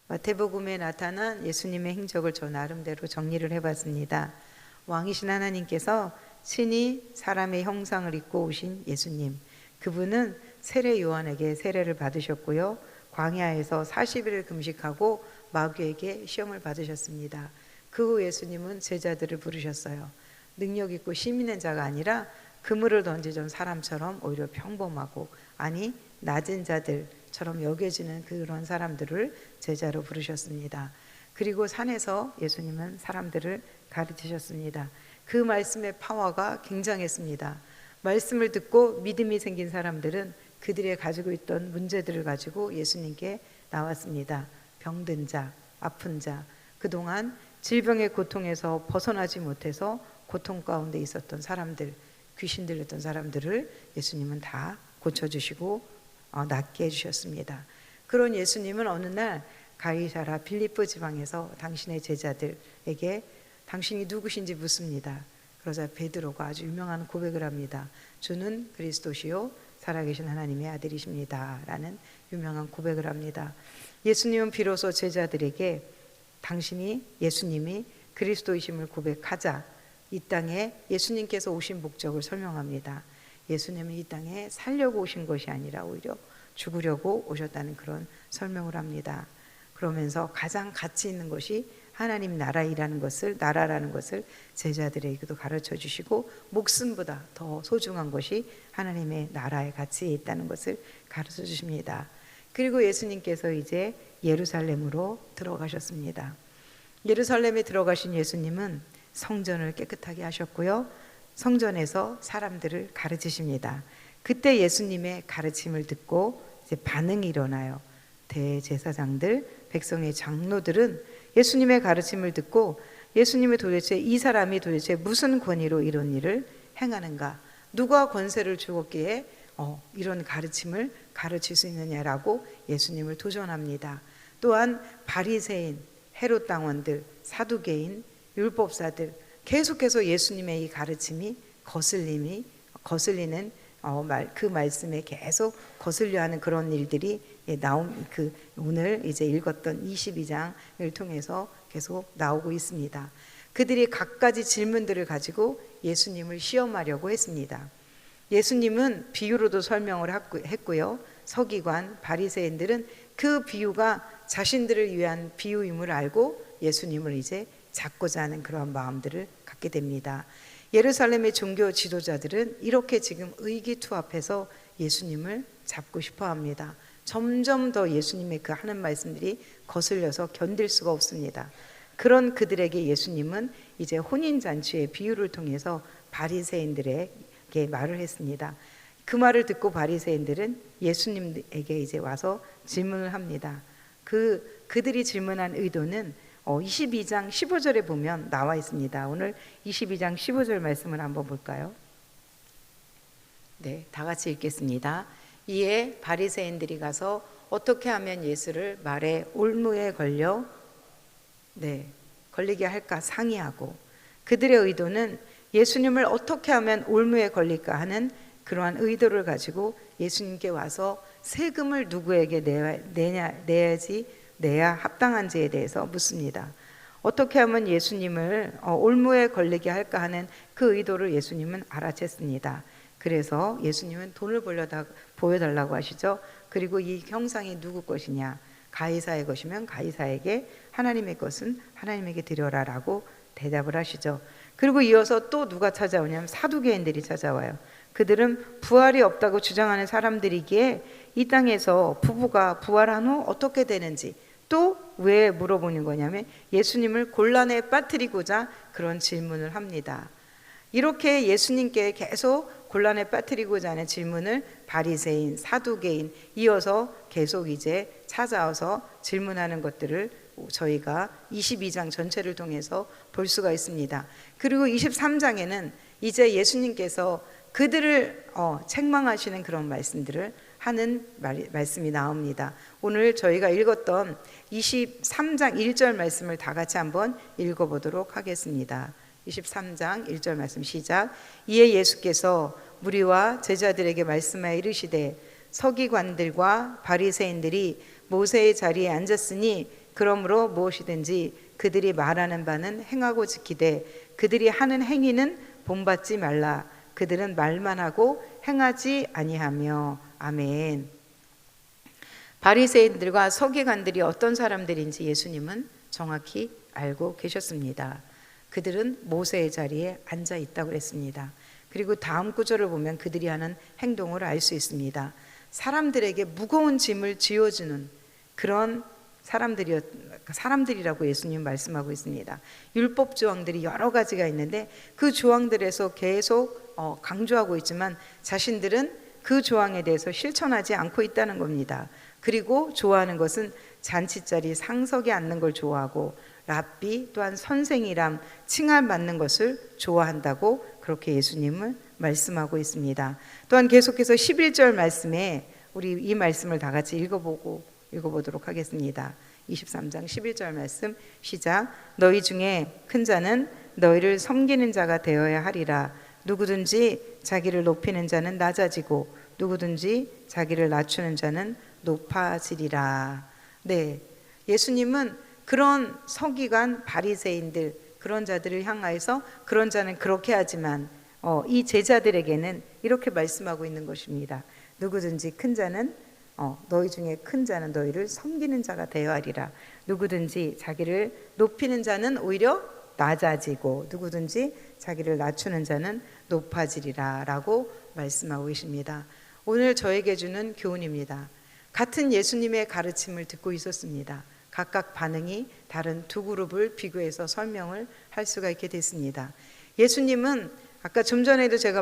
마태복음에 나타난 예수님의 행적을 저 나름대로 정리를 해봤습니다. 왕이신 하나님께서 친히 사람의 형상을 입고 오신 예수님, 그분은 세례 요한에게 세례를 받으셨고요. 광야에서 40일을 금식하고 마귀에게 시험을 받으셨습니다. 그 후 예수님은 제자들을 부르셨어요. 능력 있고 힘 있는 자가 아니라 그물을 던지던 사람처럼 오히려 평범하고, 아니 낮은 자들처럼 여겨지는 그런 사람들을 제자로 부르셨습니다. 그리고 산에서 예수님은 사람들을 가르치셨습니다. 그 말씀의 파워가 굉장했습니다. 말씀을 듣고 믿음이 생긴 사람들은 그들이 가지고 있던 문제들을 가지고 예수님께 나왔습니다. 병든 자, 아픈 자, 그동안 질병의 고통에서 벗어나지 못해서 고통 가운데 있었던 사람들, 귀신 들렸던 사람들을 예수님은 다 고쳐주시고 낫게 해주셨습니다. 그런 예수님은 어느 날 가이사랴 빌립보 지방에서 당신의 제자들에게 당신이 누구신지 묻습니다. 그러자 베드로가 아주 유명한 고백을 합니다. 주는 그리스도시요 살아계신 하나님의 아들이십니다 라는 유명한 고백을 합니다. 예수님은 비로소 제자들에게 예수님이 그리스도이심을 고백하자 이 땅에 예수님께서 오신 목적을 설명합니다. 예수님은 이 땅에 살려고 오신 것이 아니라 오히려 죽으려고 오셨다는 그런 설명을 합니다. 그러면서 가장 가치 있는 것이 하나님 나라라는 것을 제자들에게도 가르쳐 주시고, 목숨보다 더 소중한 것이 하나님의 나라의 가치에 있다는 것을 가르쳐 주십니다. 그리고 예수님께서 이제 예루살렘으로 들어가셨습니다. 예루살렘에 들어가신 예수님은 성전을 깨끗하게 하셨고요. 성전에서 사람들을 가르치십니다. 그때 예수님의 가르침을 듣고 이제 반응이 일어나요. 대제사장들, 백성의 장로들은 예수님의 가르침을 듣고 예수님이 이 사람이 도대체 무슨 권위로 이런 일을 행하는가? 누가 권세를 주었기에 이런 가르침을 가르칠 수 있느냐라고 예수님을 도전합니다. 또한 바리새인, 헤롯 당원들, 사두개인, 율법사들 계속해서 예수님의 이 가르침이 거슬리는 그 말씀에 계속 거슬려 하는 그런 일들이 오늘 이제 읽었던 22장을 통해서 계속 나오고 있습니다. 그들이 갖가지 질문들을 가지고 예수님을 시험하려고 했습니다. 예수님은 비유로도 설명을 했고요. 서기관, 바리새인들은 그 비유가 자신들을 위한 비유임을 알고 예수님을 이제 잡고자 하는 그러한 마음들을 갖게 됩니다. 예루살렘의 종교 지도자들은 이렇게 지금 의기투합해서 예수님을 잡고 싶어 합니다. 점점 더 예수님의 그 하는 말씀들이 거슬려서 견딜 수가 없습니다. 그런 그들에게 예수님은 이제 혼인잔치의 비유를 통해서 바리새인들에게 말을 했습니다. 그 말을 듣고 바리새인들은 예수님에게 이제 와서 질문을 합니다. 그들이 질문한 의도는 22장 15절에 보면 나와 있습니다. 오늘 22장 15절 말씀을 한번 볼까요? 네, 다 같이 읽겠습니다. 이에 바리새인들이 가서 어떻게 하면 예수를 말에 올무에 걸리게 할까 상의하고, 그들의 의도는 예수님을 어떻게 하면 올무에 걸릴까 하는 그러한 의도를 가지고 예수님께 와서 세금을 누구에게 내야 합당한지에 대해서 묻습니다. 어떻게 하면 예수님을 올무에 걸리게 할까 하는 그 의도를 예수님은 알아챘습니다. 그래서 예수님은 돈을 보여달라고 하시죠. 그리고 이 형상이 누구 것이냐, 가이사의 것이면 가이사에게, 하나님의 것은 하나님에게 드려라라고 대답을 하시죠. 그리고 이어서 또 누가 찾아오냐면 사두개인들이 찾아와요. 그들은 부활이 없다고 주장하는 사람들이기에 이 땅에서 부부가 부활한 후 어떻게 되는지, 또 왜 물어보는 거냐면 예수님을 곤란에 빠뜨리고자 그런 질문을 합니다. 이렇게 예수님께 계속 곤란에 빠뜨리고자 하는 질문을 바리새인, 사두개인 이어서 계속 이제 찾아와서 질문하는 것들을 저희가 22장 전체를 통해서 볼 수가 있습니다. 그리고 23장에는 이제 예수님께서 그들을 책망하시는 그런 말씀들을 하는 말씀이 나옵니다. 오늘 저희가 읽었던 23장 1절 말씀을 다 같이 한번 읽어보도록 하겠습니다. 23장 1절 말씀 시작. 이에 예수께서 무리와 제자들에게 말씀하여 이르시되 서기관들과 바리새인들이 모세의 자리에 앉았으니 그러므로 무엇이든지 그들이 말하는 바는 행하고 지키되 그들이 하는 행위는 본받지 말라. 그들은 말만 하고 행하지 아니하며. 아멘. 바리새인들과 서기관들이 어떤 사람들인지 예수님은 정확히 알고 계셨습니다. 그들은 모세의 자리에 앉아 있다고 했습니다. 그리고 다음 구절을 보면 그들이 하는 행동을 알 수 있습니다. 사람들에게 무거운 짐을 지어주는 그런 사람들이라고 예수님 말씀하고 있습니다. 율법 조항들이 여러 가지가 있는데 그 조항들에서 계속 강조하고 있지만 자신들은 그 조항에 대해서 실천하지 않고 있다는 겁니다. 그리고 좋아하는 것은 잔치자리 상석에 앉는 걸 좋아하고 랍비 또한 선생이람 칭함 받는 것을 좋아한다고 그렇게 예수님은 말씀하고 있습니다. 또한 계속해서 11절 말씀에 우리 이 말씀을 다 같이 읽어보도록 하겠습니다. 23장 11절 말씀 시작. 너희 중에 큰 자는 너희를 섬기는 자가 되어야 하리라. 누구든지 자기를 높이는 자는 낮아지고 누구든지 자기를 낮추는 자는 높아지리라. 네, 예수님은 그런 서기관 바리새인들 그런 자들을 향하여서 그런 자는 그렇게 하지만 이 제자들에게는 이렇게 말씀하고 있는 것입니다. 누구든지 큰 자는 너희 중에 큰 자는 너희를 섬기는 자가 되어야 하리라. 누구든지 자기를 높이는 자는 오히려 낮아지고 누구든지 자기를 낮추는 자는 높아지리라 라고 말씀하고 계십니다. 오늘 저에게 주는 교훈입니다. 같은 예수님의 가르침을 듣고 있었습니다. 각각 반응이 다른 두 그룹을 비교해서 설명을 할 수가 있게 됐습니다. 예수님은 아까 좀 전에도 제가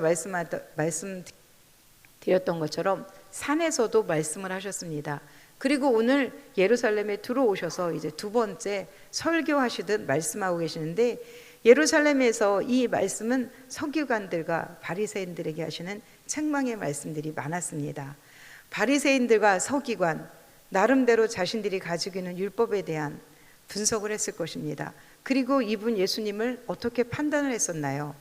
말씀드렸던 것처럼 산에서도 말씀을 하셨습니다. 그리고 오늘 예루살렘에 들어오셔서 이제 두 번째 설교하시듯 말씀하고 계시는데 예루살렘에서 이 말씀은 서기관들과 바리새인들에게 하시는 책망의 말씀들이 많았습니다. 바리새인들과 서기관 나름대로 자신들이 가지고 있는 율법에 대한 분석을 했을 것입니다. 그리고 이분 예수님을 어떻게 판단을 했었나요?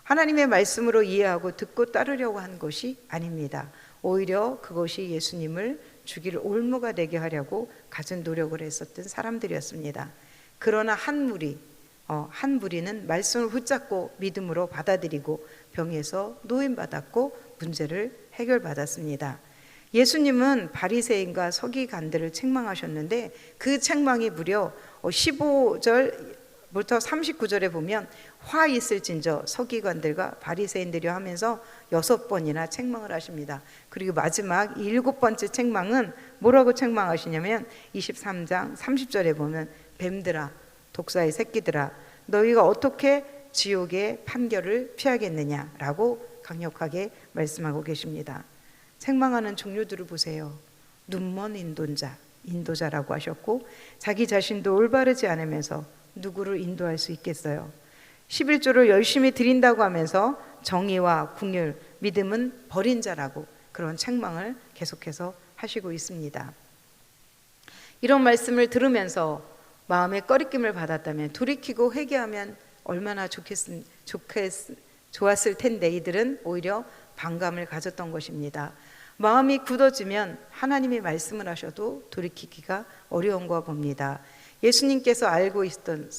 하나님의 말씀으로 이해하고 듣고 따르려고 한 것이 아닙니다. 오히려 그것이 예수님을 죽일 올무가 되게 하려고 갖은 노력을 했었던 사람들이었습니다. 그러나 한 무리는 말씀을 붙잡고 믿음으로 받아들이고 병에서 노임받았고 문제를 해결받았습니다. 예수님은 바리새인과 서기관들을 책망하셨는데 그 책망이 무려 15절부터 39절에 보면 화 있을진저 서기관들과 바리새인들이 하면서 6번이나 책망을 하십니다. 그리고 마지막 7번째 책망은 뭐라고 책망하시냐면 23장 30절에 보면 뱀들아 독사의 새끼들아 너희가 어떻게 지옥의 판결을 피하겠느냐라고 강력하게 말씀하고 계십니다. 책망하는 종류들을 보세요. 눈먼 인도자라고 하셨고 자기 자신도 올바르지 않으면서 누구를 인도할 수 있겠어요. 11조를 열심히 드린다고 하면서 정의와 긍휼, 믿음은 버린 자라고 그런 책망을 계속해서 하시고 있습니다. 이런 말씀을 들으면서 마음에 꺼리낌을 받았다면 돌이키고 회개하면 얼마나 좋았을 텐데 이들은 오히려 반감을 가졌던 것입니다. 마음이 굳어지면 하나님의 말씀을 하셔도 돌이키기가 어려운 거 봅니다. 예수님께서 알고 계셨던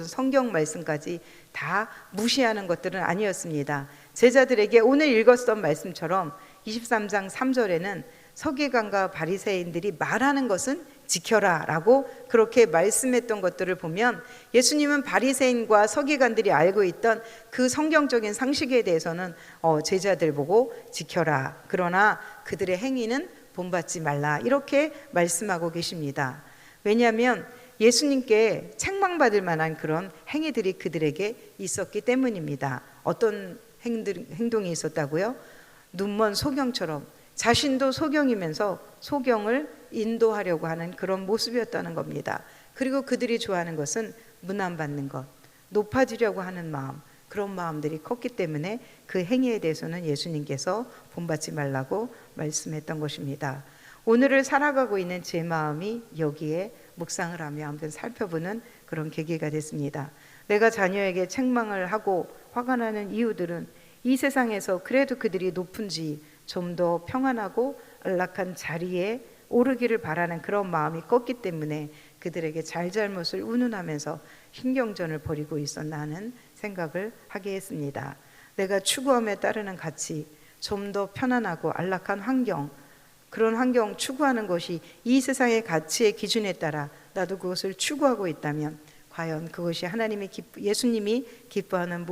성경 말씀까지 다 무시하는 것들은 아니었습니다. 제자들에게 오늘 읽었던 말씀처럼 23장 3절에는 서기관과 바리새인들이 말하는 것은 지켜라 라고 그렇게 말씀했던 것들을 보면 예수님은 바리새인과 서기관들이 알고 있던 그 성경적인 상식에 대해서는 제자들 보고 지켜라 그러나 그들의 행위는 본받지 말라 이렇게 말씀하고 계십니다. 왜냐하면 예수님께 책망받을 만한 그런 행위들이 그들에게 있었기 때문입니다. 어떤 행동이 있었다고요? 눈먼 소경처럼 자신도 소경이면서 소경을 인도하려고 하는 그런 모습이었다는 겁니다. 그리고 그들이 좋아하는 것은 문안받는 것, 높아지려고 하는 마음, 그런 마음들이 컸기 때문에 그 행위에 대해서는 예수님께서 본받지 말라고 말씀했던 것입니다. 오늘을 살아가고 있는 제 마음이 여기에 묵상을 하며 한번 살펴보는 그런 계기가 됐습니다. 내가 자녀에게 책망을 하고 화가 나는 이유들은 이 세상에서 그래도 그들이 높은지 좀 더 평안하고 안락한 자리에 오르기를 바라는 그런 마음이 컸기 때문에 그들에게 잘잘못을 운운하면서 신경전을 벌이고 있었나 하는 생각을 하게 했습니다. 내가 추구함에 따르는 가치, 좀 더 편안하고 안락한 환경, 그런 환경 추구하는 것이 이 세상의 가치의 기준에 따라 나도 그것을 추구하고 있다면 과연 그것이 예수님이 기뻐하는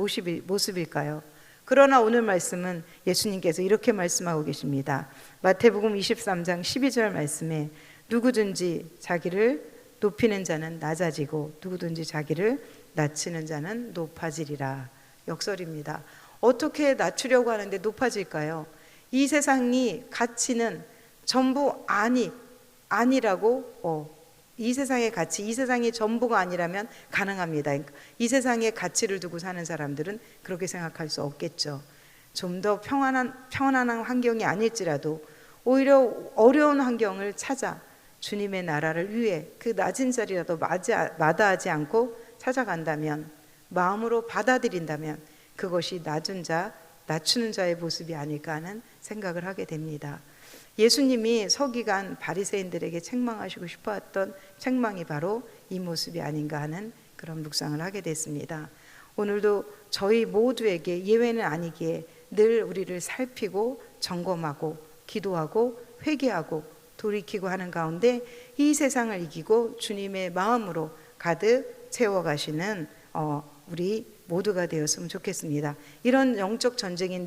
모습일까요? 그러나 오늘 말씀은 예수님께서 이렇게 말씀하고 계십니다. 마태복음 23장 12절 말씀에 누구든지 자기를 높이는 자는 낮아지고 누구든지 자기를 낮추는 자는 높아지리라. 역설입니다. 어떻게 낮추려고 하는데 높아질까요? 이 세상이 가치는 전부 아니라고 이 세상의 가치, 이 세상이 전부가 아니라면 가능합니다. 이 세상의 가치를 두고 사는 사람들은 그렇게 생각할 수 없겠죠. 좀 더 평안한 환경이 아닐지라도 오히려 어려운 환경을 찾아 주님의 나라를 위해 그 낮은 자리라도 마다하지 않고 찾아간다면, 마음으로 받아들인다면 그것이 낮추는 자의 모습이 아닐까 하는 생각을 하게 됩니다. 예수님이 서기관 바리새인들에게 책망하시고 싶어했던 책망이 바로 이 모습이 아닌가 하는 그런 묵상을 하게 됐습니다. 오늘도 저희 모두에게 예외는 아니기에 늘 우리를 살피고 점검하고 기도하고 회개하고 돌이키고 하는 가운데 이 세상을 이기고 주님의 마음으로 가득 채워가시는 우리 모두가 되었으면 좋겠습니다. 이런 영적인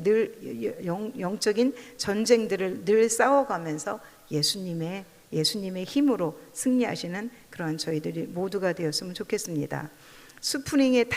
전쟁들을 늘 싸워가면서 예수님의 힘으로 승리하시는 그런 저희들이 모두가 되었으면 좋겠습니다. 스프링의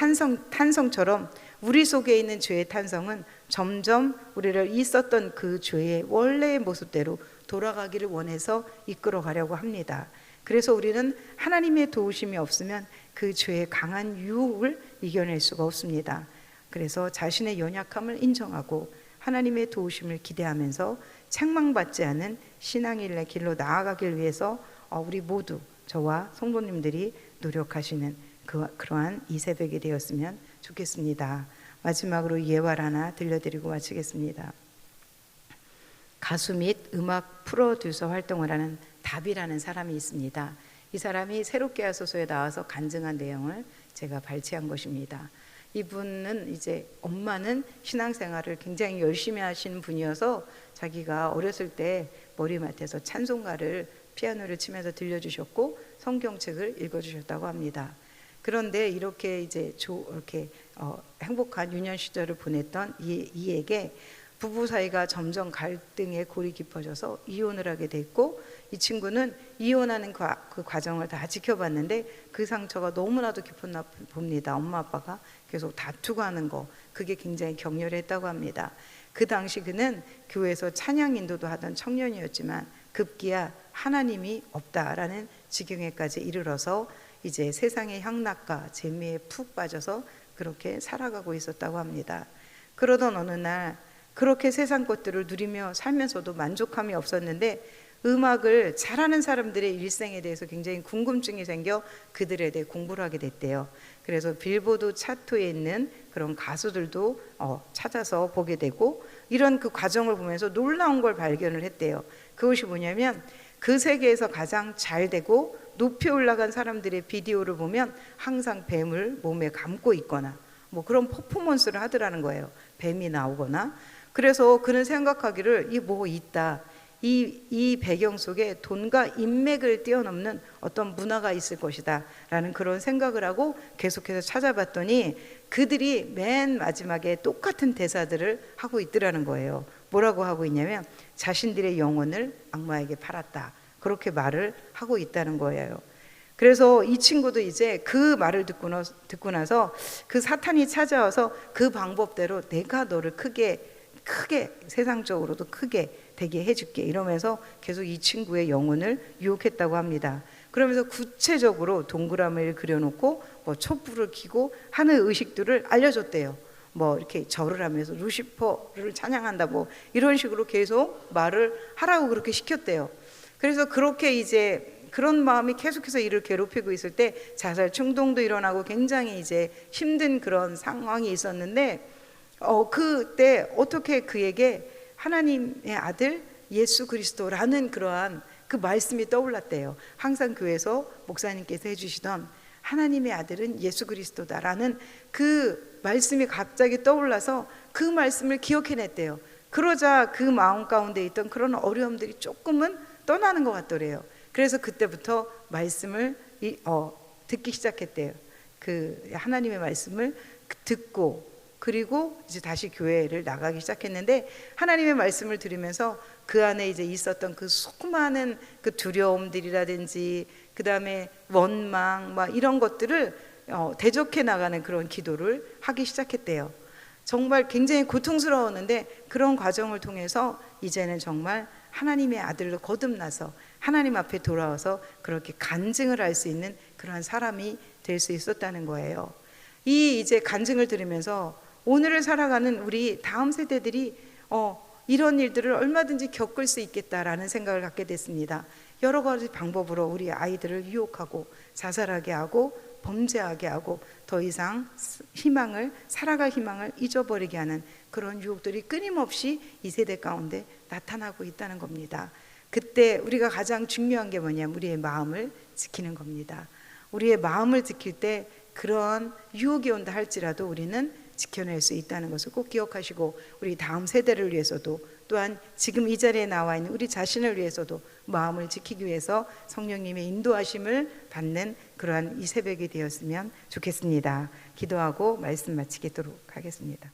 탄성처럼 우리 속에 있는 죄의 탄성은 점점 우리를 있었던 그 죄의 원래의 모습대로 돌아가기를 원해서 이끌어 가려고 합니다. 그래서 우리는 하나님의 도우심이 없으면 그 죄의 강한 유혹을 이겨낼 수가 없습니다. 그래서 자신의 연약함을 인정하고 하나님의 도우심을 기대하면서 책망받지 않은 신앙의 길로 나아가길 위해서 우리 모두, 저와 성도님들이 노력하시는 그러한 이 새벽이 되었으면 좋겠습니다. 마지막으로 예화를 하나 들려드리고 마치겠습니다. 가수 및 음악 프로듀서 활동을 하는 답이라는 사람이 있습니다. 이 사람이 새롭게 하소서에 나와서 간증한 내용을 제가 발췌한 것입니다. 이분은 이제 엄마는 신앙생활을 굉장히 열심히 하시는 분이어서 자기가 어렸을 때 머리맡에서 찬송가를 피아노를 치면서 들려주셨고 성경책을 읽어주셨다고 합니다. 그런데 이렇게 행복한 유년 시절을 보냈던 이에게 부부 사이가 점점 갈등의 골이 깊어져서 이혼을 하게 됐고, 이 친구는 이혼하는 그 과정을 다 지켜봤는데 그 상처가 너무나도 깊었나 봅니다. 엄마 아빠가 계속 다투고 하는 거, 그게 굉장히 격렬했다고 합니다. 그 당시 그는 교회에서 찬양 인도도 하던 청년이었지만 급기야 하나님이 없다라는 지경에까지 이르러서 이제 세상의 향락과 재미에 푹 빠져서 그렇게 살아가고 있었다고 합니다. 그러던 어느 날 그렇게 세상 것들을 누리며 살면서도 만족함이 없었는데 음악을 잘하는 사람들의 일생에 대해서 굉장히 궁금증이 생겨 그들에 대해 공부를 하게 됐대요. 그래서 빌보드 차트에 있는 그런 가수들도 찾아서 보게 되고, 이런 그 과정을 보면서 놀라운 걸 발견을 했대요. 그것이 뭐냐면 그 세계에서 가장 잘 되고 높이 올라간 사람들의 비디오를 보면 항상 뱀을 몸에 감고 있거나 뭐 그런 퍼포먼스를 하더라는 거예요. 뱀이 나오거나. 그래서 그는 생각하기를 이 배경 속에 돈과 인맥을 뛰어넘는 어떤 문화가 있을 것이다 라는 그런 생각을 하고 계속해서 찾아봤더니 그들이 맨 마지막에 똑같은 대사들을 하고 있더라는 거예요. 뭐라고 하고 있냐면 자신들의 영혼을 악마에게 팔았다, 그렇게 말을 하고 있다는 거예요. 그래서 이 친구도 이제 그 말을 듣고 나서 그 사탄이 찾아와서 그 방법대로 내가 너를 크게 세상적으로도 크게 되게 해줄게 이러면서 계속 이 친구의 영혼을 유혹했다고 합니다. 그러면서 구체적으로 동그라미를 그려놓고 뭐 촛불을 켜고 하는 의식들을 알려줬대요. 뭐 이렇게 절을 하면서 루시퍼를 찬양한다 뭐 이런 식으로 계속 말을 하라고 그렇게 시켰대요. 그래서 그렇게 이제 그런 마음이 계속해서 이를 괴롭히고 있을 때 자살 충동도 일어나고 굉장히 이제 힘든 그런 상황이 있었는데 그때 어떻게 그에게 하나님의 아들 예수 그리스도라는 그러한 그 말씀이 떠올랐대요. 항상 교회에서 목사님께서 해주시던 하나님의 아들은 예수 그리스도다라는 그 말씀이 갑자기 떠올라서 그 말씀을 기억해냈대요. 그러자 그 마음 가운데 있던 그런 어려움들이 조금은 떠나는 것 같더래요. 그래서 그때부터 말씀을 듣기 시작했대요. 그 하나님의 말씀을 듣고 그리고 이제 다시 교회를 나가기 시작했는데, 하나님의 말씀을 들으면서 그 안에 이제 있었던 그 수많은 그 두려움들이라든지 그 다음에 원망 막 이런 것들을 대적해 나가는 그런 기도를 하기 시작했대요. 정말 굉장히 고통스러웠는데 그런 과정을 통해서 이제는 정말 하나님의 아들로 거듭나서 하나님 앞에 돌아와서 그렇게 간증을 할 수 있는 그러한 사람이 될 수 있었다는 거예요. 이 이제 간증을 들으면서 오늘을 살아가는 우리 다음 세대들이 이런 일들을 얼마든지 겪을 수 있겠다라는 생각을 갖게 됐습니다. 여러 가지 방법으로 우리 아이들을 유혹하고 자살하게 하고 범죄하게 하고 더 이상 살아갈 희망을 잊어버리게 하는 그런 유혹들이 끊임없이 이 세대 가운데 나타나고 있다는 겁니다. 그때 우리가 가장 중요한 게 뭐냐면 우리의 마음을 지키는 겁니다. 우리의 마음을 지킬 때 그런 유혹이 온다 할지라도 우리는 지켜낼 수 있다는 것을 꼭 기억하시고, 우리 다음 세대를 위해서도 또한 지금 이 자리에 나와 있는 우리 자신을 위해서도 마음을 지키기 위해서 성령님의 인도하심을 받는 그러한 이 새벽이 되었으면 좋겠습니다. 기도하고 말씀 마치도록 하겠습니다.